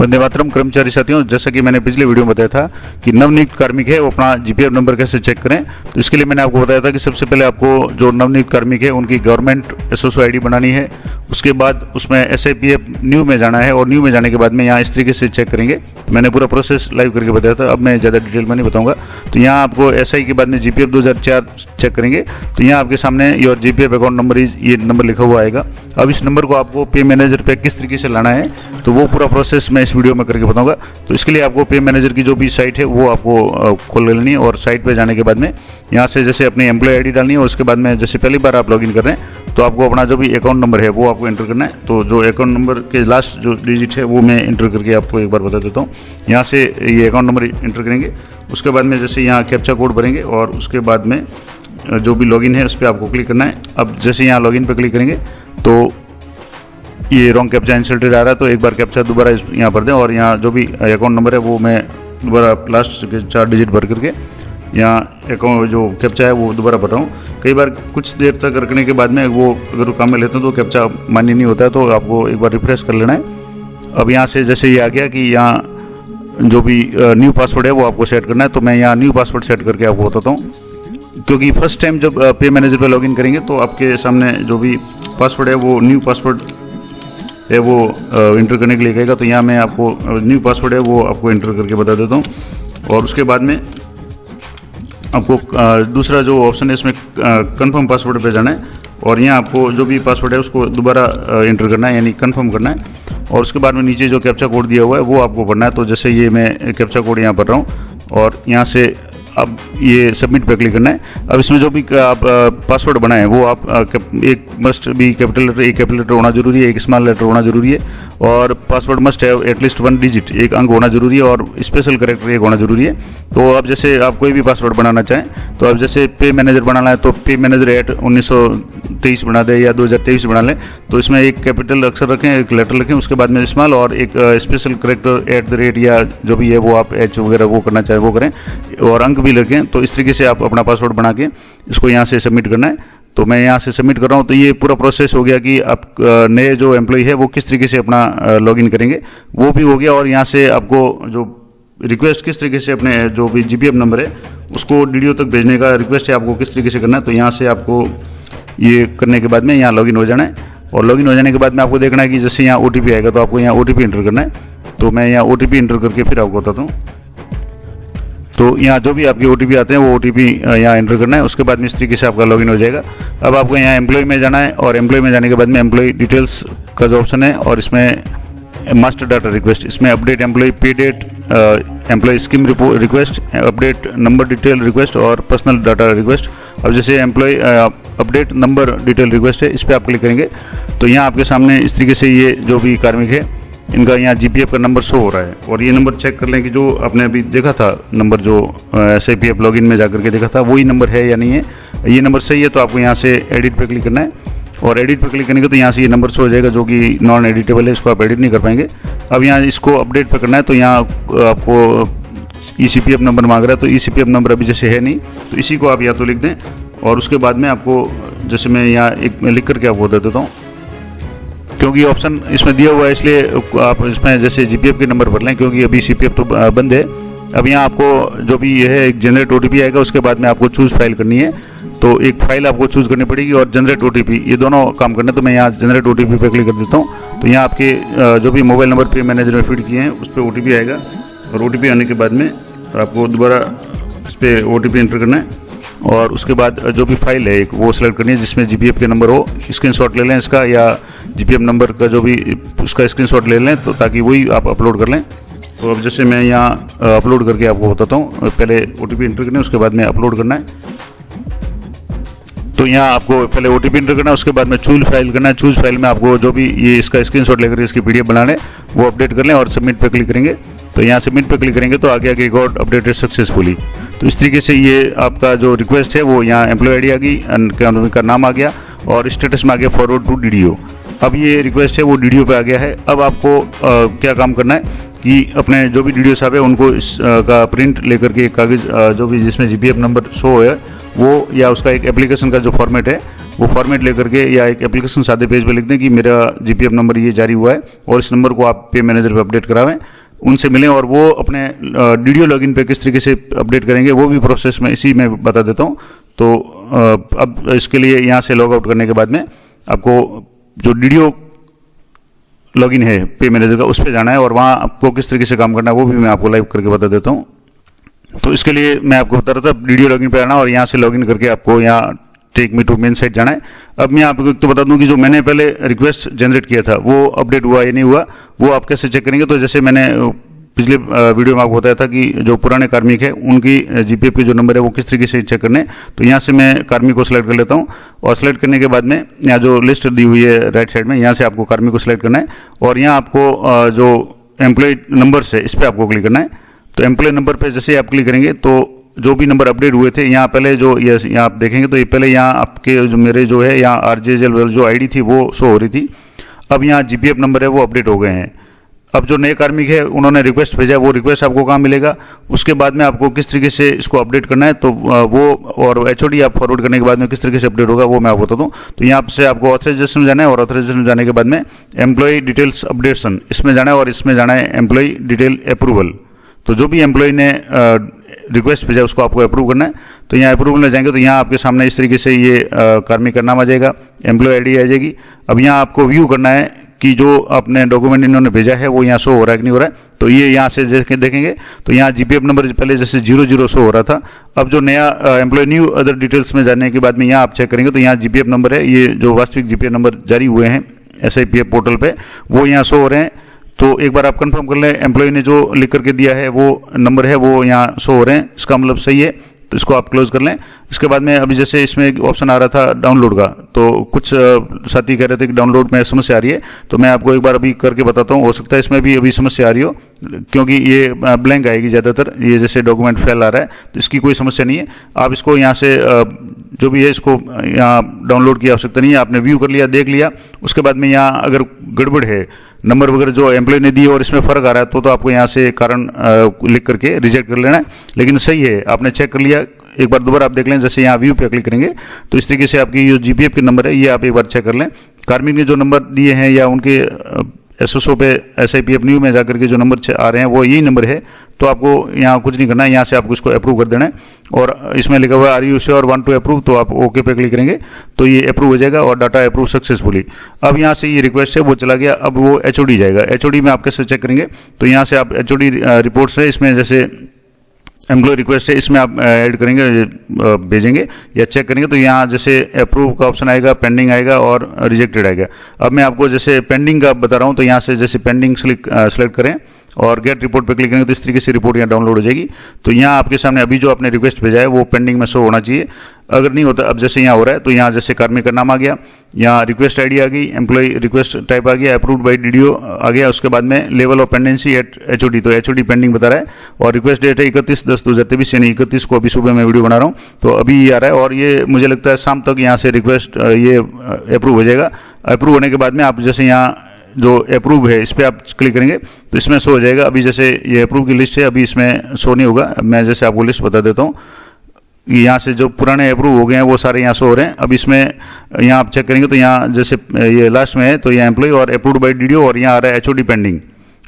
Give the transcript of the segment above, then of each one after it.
वंदे मातरम कर्मचारी साथियों, जैसा कि मैंने पिछले वीडियो में बताया था कि नवनियुक्त कार्मिक है वो अपना जीपीएफ नंबर कैसे चेक करें। तो इसके लिए मैंने आपको बताया था कि सबसे पहले आपको जो नवनियुक्त कार्मिक है उनकी गवर्नमेंट एसओसी आईडी बनानी है। उसके बाद उसमें एसआईपीएफ न्यू में जाना है और न्यू में जाने के बाद में यहाँ इस तरीके से चेक करेंगे। तो मैंने पूरा प्रोसेस लाइव करके बताया था, अब मैं ज़्यादा डिटेल में नहीं बताऊंगा। तो यहाँ आपको एसआई के बाद में जीपीएफ 2004 चेक करेंगे। तो यहाँ आपके सामने your GPF account number is, ये नंबर लिखा हुआ आएगा। अब इस नंबर को आपको पे मैनेजर पे किस तरीके से लाना है तो वो पूरा प्रोसेस मैं इस वीडियो में करके बताऊंगा। तो इसके लिए आपको पे मैनेजर की जो भी साइट है वो आपको खोल लेनी है और साइट पे जाने के बाद में यहाँ से जैसे अपनी एम्प्लॉय आईडी डालनी है। उसके बाद में जैसे पहली बार आप लॉगिन कर रहे हैं तो आपको अपना जो भी अकाउंट नंबर है वो आपको एंटर करना है। तो जो अकाउंट नंबर के लास्ट जो डिजिट है वो मैं एंटर करके आपको एक बार बता देता हूँ। यहाँ से ये अकाउंट नंबर एंटर करेंगे, उसके बाद में जैसे यहाँ कैप्चा कोड भरेंगे और उसके बाद में जो भी लॉगिन है उस पर आपको क्लिक करना है। अब जैसे यहाँ लॉगिन पर क्लिक करेंगे तो ये रॉन्ग कैप्चा इंसर्टेड आ रहा है, तो एक बार कैप्चा दोबारा यहाँ भर दें और यहाँ जो भी अकाउंट नंबर है वो मैं दोबारा लास्ट के 4 डिजिट भर करके यहाँ अकाउंट जो कैप्चा है वो दोबारा भर रहा हूँ। कई बार कुछ देर तक रखने के बाद में वो अगर काम में लेते हैं तो कैप्चा मान्य नहीं होता है, तो आपको एक बार रिफ्रेश कर लेना है। अब यहाँ से जैसे ये आ गया कि यहाँ जो भी न्यू पासवर्ड है वो आपको सेट करना है। तो मैं यहाँ न्यू पासवर्ड सेट करके आपको बताता हूँ, क्योंकि फर्स्ट टाइम जब पे मैनेजर पे लॉगिन करेंगे तो आपके सामने जो भी पासवर्ड है वो न्यू पासवर्ड है वो इंटर करने के लिए कहेगा। तो यहाँ मैं आपको न्यू पासवर्ड है वो आपको इंटर करके बता देता हूँ। और उसके बाद में आपको दूसरा जो ऑप्शन है इसमें कंफर्म पासवर्ड पे जाना है और यहाँ आपको जो भी पासवर्ड है उसको दोबारा इंटर करना है, यानी कंफर्म करना है। और उसके बाद में नीचे जो कैप्चा कोड दिया हुआ है वो आपको भरना है। तो जैसे ये मैं कैप्चा कोड यहाँ भर रहा हूँ और यहाँ से अब ये सबमिट पे क्लिक करना है। अब इसमें जो भी आप पासवर्ड बनाए वो आप एक मस्ट भी कैपिटल लेटर, एक कैपिटल लेटर होना जरूरी है, एक स्मॉल लेटर होना जरूरी है और पासवर्ड मस्ट है एटलीस्ट 1 डिजिट, एक अंक होना जरूरी है और स्पेशल कैरेक्टर एक होना जरूरी है। तो अब जैसे आप कोई भी पासवर्ड बनाना चाहें तो अब जैसे पे मैनेजर बनाना है तो पे मैनेजर एट 1923 बना दें या 2023 बना लें। तो इसमें एक कैपिटल अक्षर रखें, एक लेटर लिखें, उसके बाद में स्मॉल और एक स्पेशल कैरेक्टर @ या जो भी है वो आप एच वगैरह वो करना चाहें वो करें और अंक भी लिखें। तो इस तरीके से आप अपना पासवर्ड बना के इसको यहाँ से सबमिट करना है। तो मैं यहाँ से सबमिट कर रहा हूँ। तो ये पूरा प्रोसेस हो गया कि आप नए जो एम्प्लॉय है वो किस तरीके से अपना लॉगिन करेंगे वो भी हो गया। और यहाँ से आपको जो रिक्वेस्ट किस तरीके से अपने जो भी जीपीएफ नंबर है उसको डीडीओ तक भेजने का रिक्वेस्ट है आपको किस तरीके से करना है। तो यहाँ से आपको ये करने के बाद में यहाँ लॉगिन हो जाना है और लॉगिन हो जाने के बाद में आपको देखना है कि जैसे यहाँ ओटीपी आएगा तो आपको यहाँ ओटीपी एंटर करना है। तो मैं यहाँ ओटीपी एंटर करके फिर आपको बताता हूँ। तो यहाँ जो भी आपके ओटीपी आते हैं वो ओटीपी यहाँ एंटर करना है, उसके बाद में इस तरीके से आपका लॉगिन हो जाएगा। अब आपको यहाँ एम्प्लॉय में जाना है और एम्प्लॉय में जाने के बाद में एम्प्लॉय डिटेल्स का जो ऑप्शन है और इसमें मास्टर डाटा रिक्वेस्ट, इसमें update employee pay date, employee scheme request, update number detail request और पर्सनल डाटा रिक्वेस्ट। अब जैसे employee update number detail request है इस पर आप क्लिक करेंगे तो यहाँ आपके सामने इस तरीके से ये जो भी कार्मिक है इनका यहाँ जीपीएफ का नंबर शो हो रहा है। और ये नंबर चेक कर लें कि जो आपने अभी देखा था नंबर जो एसआईपीएफ लॉगिन में जाकर के देखा था वही नंबर है या नहीं है। ये नंबर सही है तो आपको यहाँ से एडिट पे क्लिक करना है और एडिट पे क्लिक करने के तो यहाँ से ये नंबर शो हो जाएगा जो कि नॉन एडिटेबल है, इसको आप एडिट नहीं कर पाएंगे। अब यहाँ इसको अपडेट पे करना है तो यहाँ आपको ईसीपीएफ नंबर मांग रहा है। तो ईसीपीएफ नंबर अभी जैसे है नहीं तो इसी को आप या तो लिख दें और उसके बाद में आपको जैसे मैं यहाँ एक लिख करके आपको दे देता हूँ, क्योंकि ऑप्शन इसमें दिया हुआ है इसलिए आप इसमें जैसे जीपीएफ के नंबर भर लें, क्योंकि अभी सीपीएफ तो बंद है। अब यहाँ आपको जो भी ये है एक जनरेट ओटीपी आएगा, उसके बाद में आपको चूज फाइल करनी है। तो एक फाइल आपको चूज करनी पड़ेगी और जनरेट ओटीपी, ये दोनों काम करने। तो मैं यहाँ जनरेट ओटीपी पे क्लिक कर देता हूँ। तो यहाँ आपके जो भी मोबाइल नंबर पे मैनेजर में फीड किए हैं उस पर ओटीपी आएगा और ओटीपी आने के बाद में आपको दोबारा इस पर ओटीपी एंटर करना है और उसके बाद जो भी फाइल है एक वो सिलेक्ट करनी है जिसमें जीपीएफ के नंबर हो। स्क्रीनशॉट ले लें इसका या जीपीएफ नंबर का जो भी उसका स्क्रीनशॉट ले लें तो ताकि वही आप अपलोड कर लें। तो अब जैसे मैं यहाँ अपलोड करके आपको बताता हूँ, पहले ओटीपी एंटर करना है उसके बाद में अपलोड करना है। तो यहाँ आपको पहले ओटीपी एंटर करना है उसके बाद में चूज फाइल करना है। चूज फाइल में आपको जो भी ये इसका स्क्रीनशॉट लेकर इसकी पीडीएफ बनाने वो अपडेट कर लें और सबमिट पे क्लिक करेंगे। तो यहाँ सबमिट पे क्लिक करेंगे तो आगे रिकॉर्ड अपडेटेड सक्सेसफुली। तो इस तरीके से ये आपका जो रिक्वेस्ट है वो यहाँ एम्प्लॉय आईडी आ गई, का नाम आ गया और स्टेटस में आ गया फॉरवर्ड टू डीडीओ। अब ये रिक्वेस्ट है वो डीडीओ पे आ गया है। अब आपको क्या काम करना है कि अपने जो भी डीडीओ साहब है उनको इसका प्रिंट लेकर के कागज़ जो भी जिसमें जीपीएफ नंबर शो है वो या उसका एक एप्लीकेशन का जो फॉर्मेट है वो फॉर्मेट लेकर के या एक एप्लीकेशन सादे पेज पे लिख दें कि मेरा जीपीएफ नंबर ये जारी हुआ है और इस नंबर को आप पे मैनेजर पे अपडेट करावें, उनसे मिलें और वो अपने डीडीओ लॉगिन पे किस तरीके से अपडेट करेंगे वो भी प्रोसेस में इसी में बता देता हूँ। तो अब इसके लिए यहाँ से लॉग आउट करने के बाद में आपको जो डीडीओ लॉगिन है पे मैनेजर का उस पर जाना है और वहाँ आपको किस तरीके से काम करना है वो भी मैं आपको लाइव करके बता देता हूँ। तो इसके लिए मैं आपको बता रहा था डीडीओ लॉगिन पे आना और यहाँ से लॉगिन करके आपको यहाँ take me to main site जाना है। अब मैं आपको तो बता दूं कि जो मैंने पहले रिक्वेस्ट जनरेट किया था वो अपडेट हुआ या नहीं हुआ वो आप कैसे चेक करेंगे। तो जैसे मैंने पिछले वीडियो में आपको बताया था कि जो पुराने कार्मिक है उनकी जीपीएफ के जो नंबर है वो किस तरीके से चेक करने। तो यहाँ से मैं कार्मिक को सिलेक्ट कर लेता हूँ और सिलेक्ट करने के बाद में यहाँ जो लिस्ट दी हुई है राइट साइड में यहाँ से आपको कार्मिक को सिलेक्ट करना है और यहाँ आपको जो एम्प्लॉय नंबर्स है इस पर आपको क्लिक करना है। तो एम्प्लॉय नंबर पे जैसे आप क्लिक करेंगे तो जो भी नंबर अपडेट हुए थे यहाँ पहले जो यहाँ आप देखेंगे तो ये पहले यहाँ आपके जो मेरे जो है यहाँ आरजेएल जो आईडी थी वो शो हो रही थी। अब यहाँ जीपीएफ नंबर है वो अपडेट हो गए हैं। अब जो नए कार्मिक है उन्होंने रिक्वेस्ट भेजा है वो रिक्वेस्ट आपको कहाँ मिलेगा, उसके बाद में आपको किस तरीके से इसको अपडेट करना है तो वो और एचओडी आप फॉरवर्ड करने के बाद में किस तरीके से अपडेट होगा वो मैं आपको बता दूं। तो यहाँ से आपको ऑथराइजेशन जाना है और ऑथराइजेशन जाने के बाद में एम्प्लॉय डिटेल्स अपडेशन इसमें जाना है और इसमें जाना है एम्प्लॉय डिटेल अप्रूवल। तो जो भी एम्प्लॉय ने रिक्वेस्ट भेजा उसको आपको अप्रूव करना है। तो यहाँ अप्रूवल में जाएंगे तो यहाँ आपके सामने इस तरीके से ये कार्मिक का नाम आ जाएगा, एम्प्लॉय आईडी आ जाएगी। अब यहाँ आपको व्यू करना है कि जो आपने डॉक्यूमेंट इन्होंने भेजा है वो यहाँ शो हो रहा है कि नहीं हो रहा है। तो ये यहाँ से देखेंगे तो यहाँ जीपीएफ नंबर पहले जैसे 00 शो हो रहा था। अब जो नया एम्प्लॉय न्यू अदर डिटेल्स में जाने के बाद में यहाँ आप चेक करेंगे तो यहाँ जीपीएफ नंबर है, ये जो वास्तविक जीपीएफ नंबर जारी हुए हैं SIPF पोर्टल पे वो यहाँ शो हो रहे हैं। तो एक बार आप कंफर्म कर लें एम्प्लॉय ने जो लिख करके दिया है वो नंबर है वो यहाँ शो हो रहे हैं, इसका मतलब सही है। तो इसको आप क्लोज कर लें। इसके बाद में अभी जैसे इसमें एक ऑप्शन आ रहा था डाउनलोड का, तो कुछ साथी कह रहे थे कि डाउनलोड में समस्या आ रही है। तो मैं आपको एक बार अभी करके बताता हूँ, हो सकता है इसमें भी अभी समस्या आ रही हो क्योंकि ये ब्लैंक आएगी ज़्यादातर, ये जैसे डॉक्यूमेंट फेल आ रहा है तो इसकी कोई समस्या नहीं है। आप इसको यहाँ से जो भी है इसको यहाँ डाउनलोड की आवश्यकता नहीं है, आपने व्यू कर लिया देख लिया। उसके बाद में यहाँ अगर गड़बड़ है नंबर वगैरह जो एम्प्लॉय ने दी और इसमें फ़र्क आ रहा है तो आपको यहाँ से कारण लिख करके रिजेक्ट कर लेना है। लेकिन सही है, आपने चेक कर लिया, एक बार दोबारा आप देख लें। जैसे यहाँ व्यू पे क्लिक करेंगे तो इस तरीके से आपकी जो जीपीएफ के नंबर है ये आप एक बार चेक कर लें। कार्मिक ने जो नंबर दिए हैं या उनके SSO पे SIPF न्यू में जाकर के जो नंबर आ रहे हैं वो यही नंबर है। तो आपको यहाँ कुछ नहीं करना है, यहाँ से आपको इसको अप्रूव कर देना है और इसमें लिखा हुआ है are you sure want to approve, तो आप ओके पे क्लिक करेंगे तो ये अप्रूव हो जाएगा और डाटा अप्रूव सक्सेसफुली। अब यहाँ से ये रिक्वेस्ट है वो चला गया, अब वो HOD जाएगा। HOD में आप कैसे चेक करेंगे तो यहाँ से आप HOD रिपोर्ट्स है, इसमें जैसे एम्प्लॉय रिक्वेस्ट है इसमें आप ऐड करेंगे भेजेंगे या चेक करेंगे तो यहाँ जैसे अप्रूव का ऑप्शन आएगा, पेंडिंग आएगा और रिजेक्टेड आएगा। अब मैं आपको जैसे पेंडिंग का बता रहा हूँ तो यहाँ से जैसे पेंडिंग सेलेक्ट करें और गेट रिपोर्ट पे क्लिक करेंगे तो इस तरीके से रिपोर्ट यहाँ डाउनलोड हो जाएगी। तो यहाँ आपके सामने अभी जो आपने रिक्वेस्ट भेजा है वो पेंडिंग में शो होना चाहिए। अगर नहीं होता, अब जैसे यहाँ हो रहा है तो यहाँ जैसे कार्मिक का नाम आ गया, यहाँ रिक्वेस्ट आईडी आ गई, एम्प्लॉय रिक्वेस्ट टाइप आ गया, अप्रूव्ड बाय डीडीओ आ गया। उसके बाद में level of pendency at HOD, तो HOD पेंडिंग बता रहा है और रिक्वेस्ट डेट है 31/10/2023 यानी 31 को अभी सुबह मैं वीडियो बना रहा हूँ तो अभी ये आ रहा है और ये मुझे लगता है शाम तक यहाँ से रिक्वेस्ट ये अप्रूव हो जाएगा। अप्रूव होने के बाद में आप जैसे यहाँ जो अप्रूव है इस पर आप क्लिक करेंगे तो इसमें शो हो जाएगा। अभी जैसे ये अप्रूव की लिस्ट है अभी इसमें शो नहीं होगा, मैं जैसे आपको लिस्ट बता देता हूँ। यहाँ से जो पुराने अप्रूव हो गए हैं वो सारे यहाँ शो हो रहे हैं। अब इसमें यहाँ आप चेक करेंगे तो यहाँ जैसे ये लास्ट में है तो यहाँ एम्प्लॉय और अप्रूव्ड बाय डीडीओ और यहाँ आ रहा है HOD पेंडिंग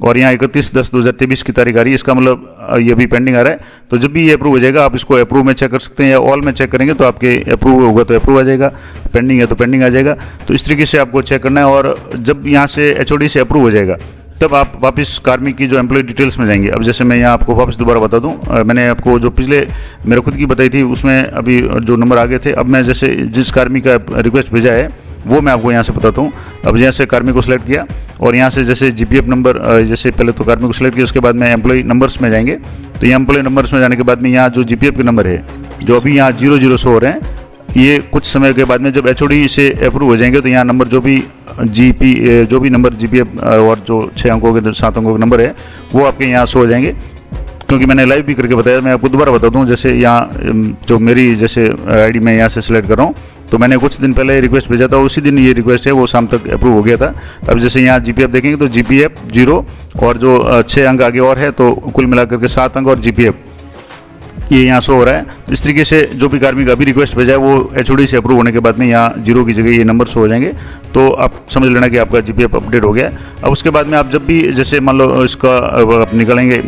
और यहाँ 31/10/2023 की तारीख आ रही है, इसका मतलब ये भी पेंडिंग आ रहा है। तो जब भी ये अप्रूव हो जाएगा आप इसको अप्रूव में चेक कर सकते हैं या ऑल में चेक करेंगे तो आपके अप्रूव होगा तो अप्रूव आ जाएगा, पेंडिंग है तो पेंडिंग आ जाएगा। तो इस तरीके से आपको चेक करना है और जब यहाँ से HOD से अप्रूव हो जाएगा तब आप वापस कार्मिक की जो एम्प्लॉय डिटेल्स में जाएंगे। अब जैसे मैं यहाँ आपको वापस दोबारा बता दूँ, मैंने आपको जो पिछले मेरे खुद की बताई थी उसमें अभी जो नंबर आ गए थे। अब मैं जैसे जिस कार्मिक का रिक्वेस्ट भेजा है वो मैं आपको यहाँ से बताता हूँ। अब यहाँ से कार्मिक को सिलेक्ट किया और यहाँ से जैसे जीपीएफ नंबर जैसे पहले तो कार्मिक को सिलेक्ट किया, उसके बाद में एम्प्लॉय नंबर्स में जाएंगे तो यहाँ एम्प्लॉय नंबर्स में जाने के बाद में यहाँ जो जीपीएफ के नंबर है जो अभी यहाँ 00 शो हो रहे हैं, ये कुछ समय के बाद में जब HOD से अप्रूव हो जाएंगे तो यहाँ नंबर जो भी नंबर जीपीएफ और जो 6 अंकों के 7 अंकों के नंबर है वो आपके यहाँ शो हो जाएंगे। क्योंकि मैंने लाइव भी करके बताया, मैं आपको दोबारा बता दूं। जैसे यहाँ जो मेरी जैसे आईडी मैं यहाँ से सिलेक्ट कर रहा हूँ तो मैंने कुछ दिन पहले रिक्वेस्ट भेजा था, उसी दिन ये रिक्वेस्ट है वो शाम तक अप्रूव हो गया था। अब जैसे यहाँ जीपीएफ देखेंगे तो जीपीएफ 0 और जो 6 अंक आगे और है तो कुल मिलाकर के 7 अंक और जीपीएफ ये यहाँ शो हो रहा है। तो इस तरीके से जो भी कार्मिक अभी रिक्वेस्ट भेजा है वो एचओडी से अप्रूव होने के बाद में यहाँ 0 की जगह ये नंबर शो हो जाएंगे। तो आप समझ लेना कि आपका जीपीएफ अपडेट हो गया है। अब उसके बाद में आप जब भी जैसे मान लो इसका आप निकालेंगे,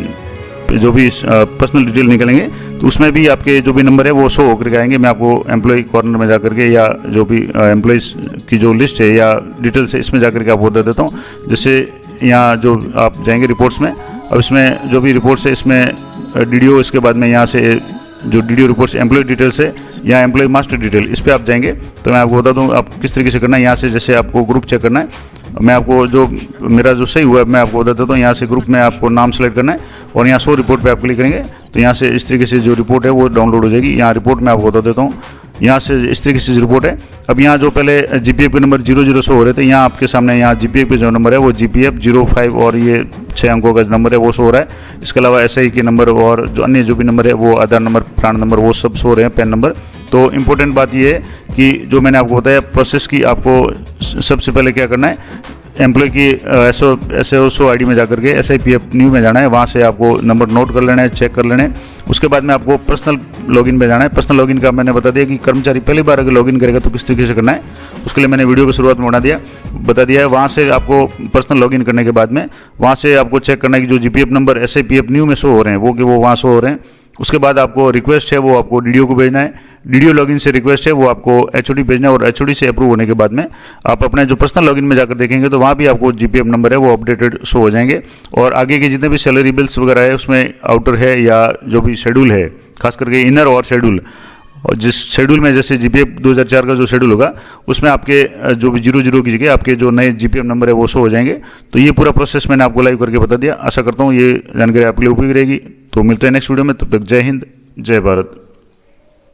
जो भी पर्सनल डिटेल निकलेंगे तो उसमें भी आपके जो भी नंबर है वो शो होकर आएंगे। मैं आपको एम्प्लॉय कॉर्नर में जाकर के या जो भी एम्प्लॉयज़ की जो लिस्ट है या डिटेल्स है इसमें जाकर के आपको बता देता हूँ। जैसे यहाँ जो आप जाएंगे रिपोर्ट्स में, अब इसमें जो भी रिपोर्ट्स है इसमें डीडीओ, इसके बाद में यहाँ से जो डीडीओ रिपोर्ट्स एम्प्लॉय डिटेल्स है या एम्प्लॉय मास्टर डिटेल, इस पर आप जाएंगे तो मैं आपको बता दूँ आप किस तरीके से करना है। यहाँ से जैसे आपको ग्रुप चेक करना है, मैं आपको जो मेरा जो सही हुआ है मैं आपको बता देता हूँ। यहाँ से ग्रुप में आपको नाम सेलेक्ट करना है और यहाँ शो रिपोर्ट पे आप क्लिक करेंगे तो यहाँ से इस तरीके से जो रिपोर्ट है वो डाउनलोड हो जाएगी। यहाँ रिपोर्ट में आपको बता देता हूँ, यहाँ से इस तरीके से रिपोर्ट है। अब यहाँ जो पहले जीपीएफ के नंबर 00 शो हो रहे थे, यहाँ आपके सामने यहाँ जीपीएफ के जो नंबर है वो जीपीएफ 05 और ये 6 अंकों का नंबर है वो शो हो रहा है। इसके अलावा एसआई के नंबर और जो अन्य जो भी नंबर है वो आधार नंबर, प्राण नंबर, वो सब शो हो रहे हैं, पैन नंबर। तो इम्पोर्टेंट बात ये है कि जो मैंने आपको बताया प्रोसेस की, आपको सबसे पहले क्या करना है, एम्प्लॉय की एसओ आईडी में जाकर के SIPF न्यू में जाना है, वहाँ से आपको नंबर नोट कर लेना है, चेक कर लेना है। उसके बाद में आपको पर्सनल लॉगिन में जाना है। पर्सनल लॉगिन का मैंने बता दिया कि कर्मचारी पहली बार अगर लॉगिन करेगा तो किस तरीके से करना है, उसके लिए मैंने वीडियो की शुरुआत में बता दिया है। वहाँ से आपको पर्सनल लॉगिन करने के बाद में वहाँ से आपको चेक करना है कि जो जीपीएफ नंबर SIPF न्यू में शो हो रहे हैं वो वहाँ शो हो रहे हैं। उसके बाद आपको रिक्वेस्ट है वो आपको डीडीओ को भेजना है, डीडीओ लॉगिन से रिक्वेस्ट है वो आपको एचओडी भेजना है और एचओडी से अप्रूव होने के बाद में आप अपने जो पर्सनल लॉगिन में जाकर देखेंगे तो वहाँ भी आपको जीपीएफ नंबर है वो अपडेटेड शो हो जाएंगे। और आगे के जितने भी सैलरी बिल्स वगैरह है उसमें आउटर है या जो भी शेड्यूल है, खास करके इनर और शेड्यूल, और जिस शेड्यूल में जैसे जीपीएफ 2004 का जो शेड्यूल होगा उसमें आपके जो भी 00 की जगह आपके जो नए जीपीएफ नंबर है वो शो हो जाएंगे। तो ये पूरा प्रोसेस मैंने आपको लाइव करके बता दिया। आशा करता हूँ ये जानकारी आपके लिए उपयोगी रहेगी। तो मिलते हैं नेक्स्ट वीडियो में, तब तक जय हिंद, जय भारत।